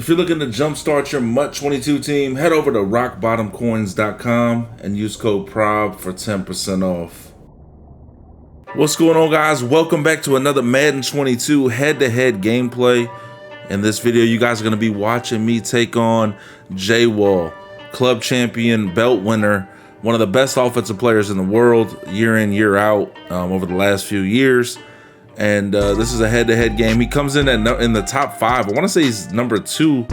If you're looking to jumpstart your MUT 22 team, head over to rockbottomcoins.com and use code PROB for 10% off. What's going on, guys? Welcome back to another Madden 22 head-to-head gameplay. In this video, you guys are going to be watching me take on Jwall, club champion, belt winner, one of the best offensive players in the world, year in, year out, over the last few years. And this is a head-to-head game. He comes in in the top 5. I want to say he's number 2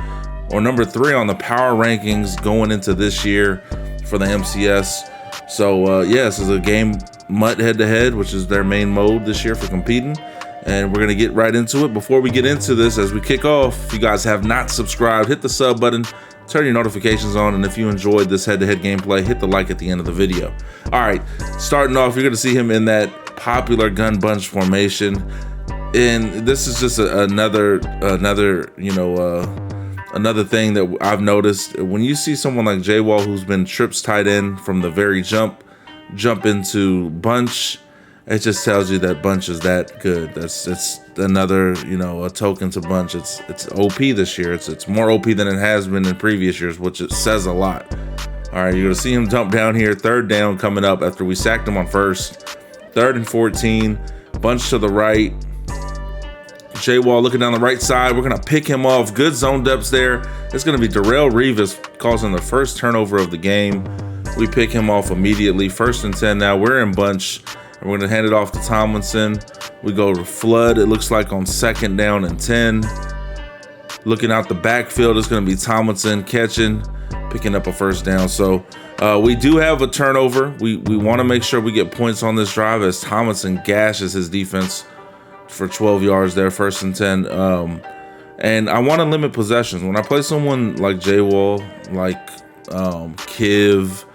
or number 3 on the power rankings going into this year for the MCS. So yeah, this is a game MUT head-to-head, which is their main mode this year for competing. And we're gonna get right into it. Before we get into this, as we kick off, if you guys have not subscribed, hit the sub button, turn your notifications on, and if you enjoyed this head-to-head gameplay, hit the like at the end of the video. All right, starting off, you're gonna see him in that popular gun bunch formation, and this is just another thing that I've noticed. When you see someone like Jwall, who's been trips tight end from the very jump into bunch, it just tells you that bunch is that good. It's another, a token to bunch. It's OP this year. It's more OP than it has been in previous years, which it says a lot. All right, you're gonna see him dump down here. Third down coming up after we sacked him on first. 3rd and 14, bunch to the right. Jwall looking down the right side. We're gonna pick him off. Good zone depths there. It's gonna be Darrell Revis causing the first turnover of the game. We pick him off immediately. 1st and 10 now. We're in bunch. And we're gonna hand it off to Tomlinson. We go to flood, it looks like, on 2nd down and 10. Looking out the backfield, it's gonna be Tomlinson catching, picking up a 1st down. So we do have a turnover. We wanna make sure we get points on this drive as Tomlinson gashes his defense for 12 yards there, 1st and 10. And I wanna limit possessions. When I play someone like Jwall, like Kiv,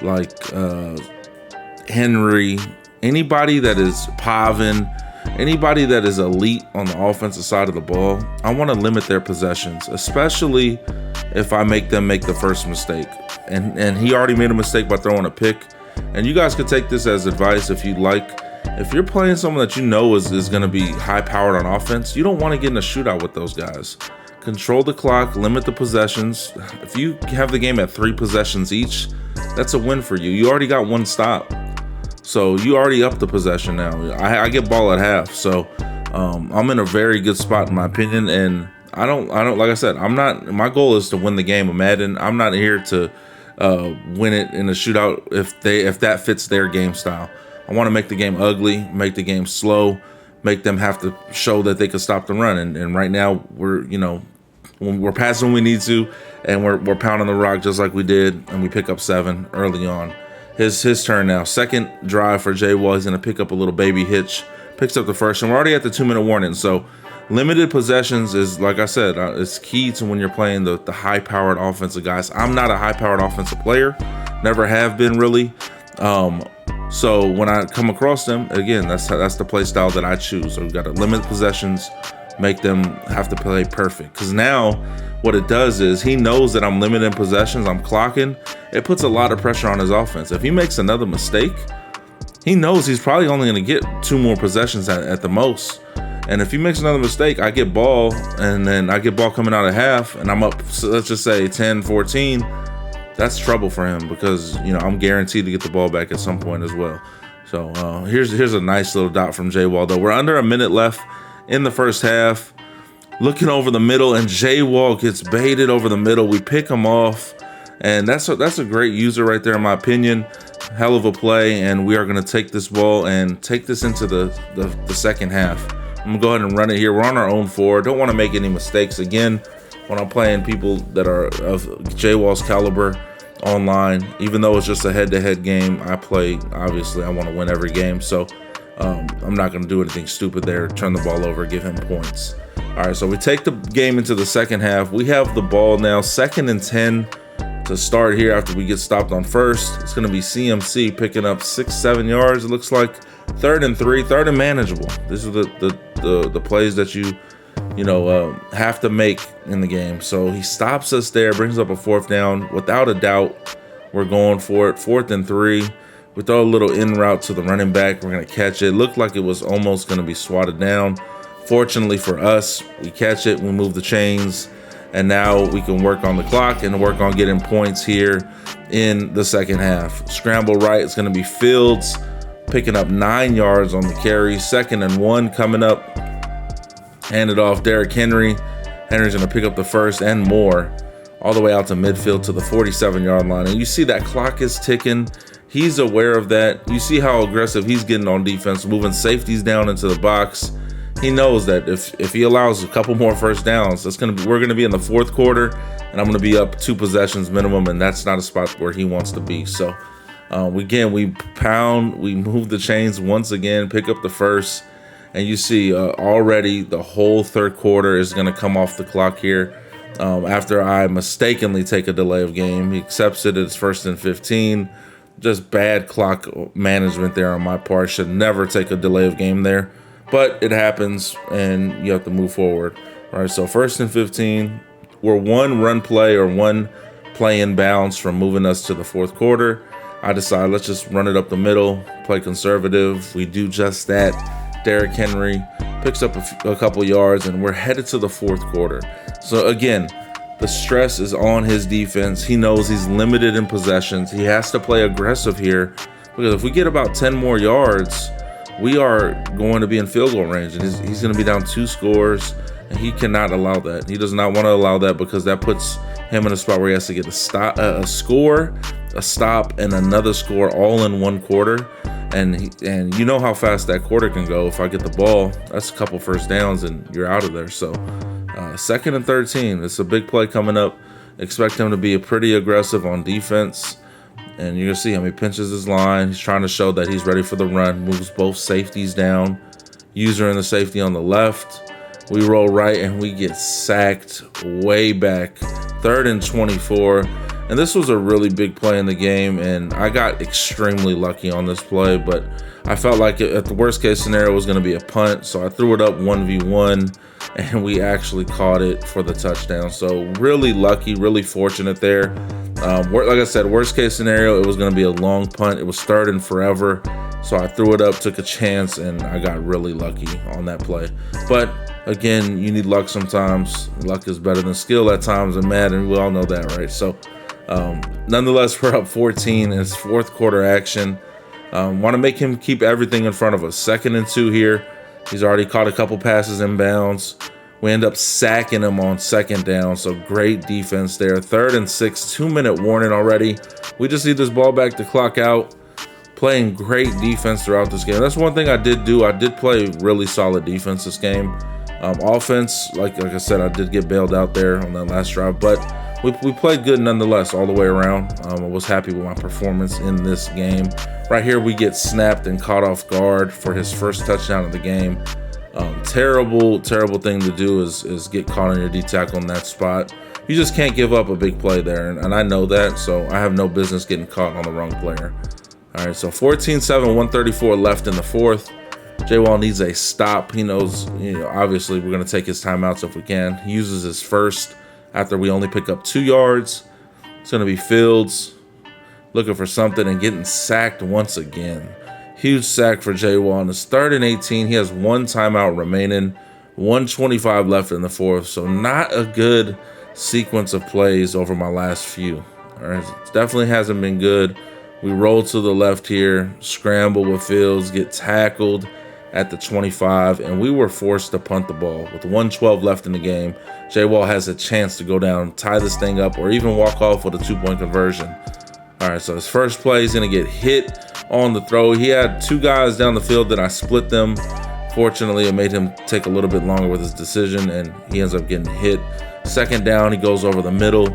like Henry, anybody that is Pavin, anybody that is elite on the offensive side of the ball, I want to limit their possessions, especially if I make them make the first mistake. And he already made a mistake by throwing a pick. And you guys could take this as advice if you'd like. If you're playing someone that you know is going to be high-powered on offense, you don't want to get in a shootout with those guys. Control the clock, limit the possessions. If you have the game at 3 possessions each, that's a win for you. You already got 1 stop. So you already up the possession now. I get ball at half, so I'm in a very good spot in my opinion. And I don't like I said, my goal is to win the game of Madden. I'm not here to win it in a shootout if that fits their game style. I want to make the game ugly, make the game slow, make them have to show that they can stop the run. And right now we're passing when we need to, and we're pounding the rock just like we did, and we pick up 7 early on. His turn now. 2nd drive for Jwall. He's going to pick up a little baby hitch. Picks up the 1st, and we're already at the 2-minute warning. So limited possessions is, like I said, it's key to when you're playing the high-powered offensive guys. I'm not a high-powered offensive player. Never have been, really. So when I come across them, again, that's the play style that I choose. So we've got to limit possessions, make them have to play perfect. Because now what it does is he knows that I'm limiting possessions, I'm clocking. It puts a lot of pressure on his offense. If he makes another mistake, he knows he's probably only going to get 2 more possessions at the most. And if he makes another mistake, I get ball, and then I get ball coming out of half, and I'm up, so let's just say 10-14. That's trouble for him because, I'm guaranteed to get the ball back at some point as well. So here's a nice little dot from Jwall, though. We're under a minute left in the first half. Looking over the middle, and Jwall gets baited over the middle. We pick him off, and that's a great user right there, in my opinion. Hell of a play, and we are going to take this ball and take this into the second half. I'm going to go ahead and run it here. We're on our own 4. Don't want to make any mistakes. Again, when I'm playing people that are of Jwall's caliber online, even though it's just a head-to-head game, obviously I want to win every game, so I'm not going to do anything stupid there. Turn the ball over, give him points. All right, so we take the game into the second half. We have the ball now, 2nd and 10 to start here after we get stopped on 1st. It's going to be CMC picking up 6-7 yards. It looks like 3rd and 3, 3rd and manageable. These are the plays that you have to make in the game. So he stops us there, brings up a 4th down. Without a doubt, we're going for it. 4th and 3. We throw a little in route to the running back. We're going to catch it. Looked like it was almost going to be swatted down. Fortunately for us, we catch it, we move the chains, And now we can work on the clock and work on getting points here in the second half. Scramble right, it's going to be Fields picking up 9 yards on the carry. 2nd and 1 coming up. Hand it off Derrick Henry. Henry's going to pick up the first and more all the way out to midfield to the 47-yard line. And you see that clock is ticking. He's aware of that. You see how aggressive he's getting on defense, moving safeties down into the box. He knows that if he allows a couple more first downs, we're gonna be in the fourth quarter, and I'm gonna be up 2 possessions minimum, and that's not a spot where he wants to be. So we pound, we move the chains once again, pick up the first, and you see already the whole third quarter is gonna come off the clock here. After I mistakenly take a delay of game, he accepts it. It's 1st and 15. Just bad clock management there on my part. Should never take a delay of game there. But it happens, and you have to move forward. All right, so 1st and 15. We're 1 run play or 1 play in bounds from moving us to the fourth quarter. I decide let's just run it up the middle, play conservative. We do just that. Derrick Henry picks up a couple yards, and we're headed to the fourth quarter. So again, the stress is on his defense. He knows he's limited in possessions. He has to play aggressive here, because if we get about 10 more yards, we are going to be in field goal range, and he's going to be down 2 scores, and he cannot allow that. He does not want to allow that, because that puts him in a spot where he has to get a score, a stop, and another score all in 1 quarter. And you know how fast that quarter can go. If I get the ball, that's a couple first downs, and you're out of there. So 2nd and 13. It's a big play coming up. Expect him to be pretty aggressive on defense. And you're going to see him. He pinches his line. He's trying to show that he's ready for the run. Moves both safeties down. User in the safety on the left. We roll right, and we get sacked way back. 3rd and 24. And this was a really big play in the game, and I got extremely lucky on this play. But I felt like at the worst case scenario, it was going to be a punt. So I threw it up 1v1, and we actually caught it for the touchdown. So really lucky, really fortunate there. Like I said, worst case scenario, it was going to be a long punt. It was 3rd and forever. So I threw it up, took a chance, and I got really lucky on that play. But again, you need luck sometimes. Luck is better than skill at times in Madden. We all know that, right? So nonetheless, we're up 14. It's fourth quarter action. Want to make him keep everything in front of us. 2nd and 2 here. He's already caught a couple passes in bounds. We end up sacking him on 2nd down, so great defense there. 3rd and 6, 2-minute warning already. We just need this ball back to clock out. Playing great defense throughout this game. That's one thing I did do. I did play really solid defense this game. Offense, like I said, I did get bailed out there on that last drive, but we played good nonetheless all the way around. I was happy with my performance in this game. Right here, we get snapped and caught off guard for his first touchdown of the game. Terrible thing to do is get caught on your D tackle in that spot. You just can't give up a big play there, and I know that, so I have no business getting caught on the wrong player. All right, so 14-7, 134 left in the fourth. Jwall needs a stop. He knows, obviously we're going to take his timeouts if we can. He uses his first after we only pick up 2 yards. It's going to be Fields looking for something and getting sacked once again. Huge sack for Jwall. And it's 3rd and 18. He has 1 timeout remaining. 1:25 left in the fourth. So not a good sequence of plays over my last few. All right, it definitely hasn't been good. We roll to the left here, scramble with Fields, get tackled at the 25, and we were forced to punt the ball. With 1:12 left in the game, Jwall has a chance to go down, tie this thing up, or even walk off with a 2-point conversion. All right, so his first play, he's going to get hit on the throw. He had 2 guys down the field that I split them. Fortunately, it made him take a little bit longer with his decision, and he ends up getting hit. 2nd down, he goes over the middle,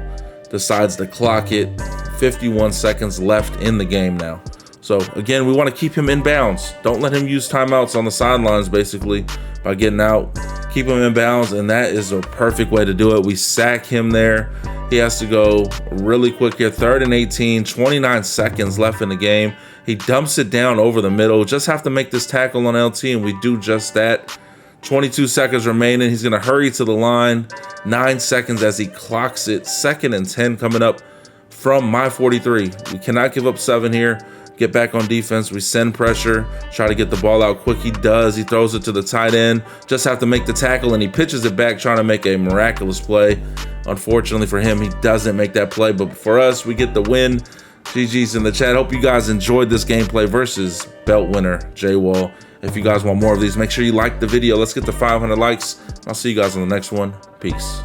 decides to clock it. 51 seconds left in the game now. So again, we want to keep him in bounds. Don't let him use timeouts on the sidelines, basically, by getting out. Keep him in bounds, and that is a perfect way to do it. We sack him there. He has to go really quick here. 3rd and 18, 29 seconds left in the game. He dumps it down over the middle. Just have to make this tackle on LT, and we do just that. 22 seconds remaining. He's going to hurry to the line. 9 seconds as he clocks it. 2nd and 10 coming up from my 43. We cannot give up 7 here. Get back on defense. We send pressure, try to get the ball out quick. He does. He throws it to the tight end. Just have to make the tackle, and he pitches it back, trying to make a miraculous play Unfortunately for him, he doesn't make that play, but for us, we get the win. GG's in the chat. Hope you guys enjoyed this gameplay versus belt winner Jwall. If you guys want more of these, make sure you like the video. Let's get to 500 likes. I'll see you guys on the next one. Peace.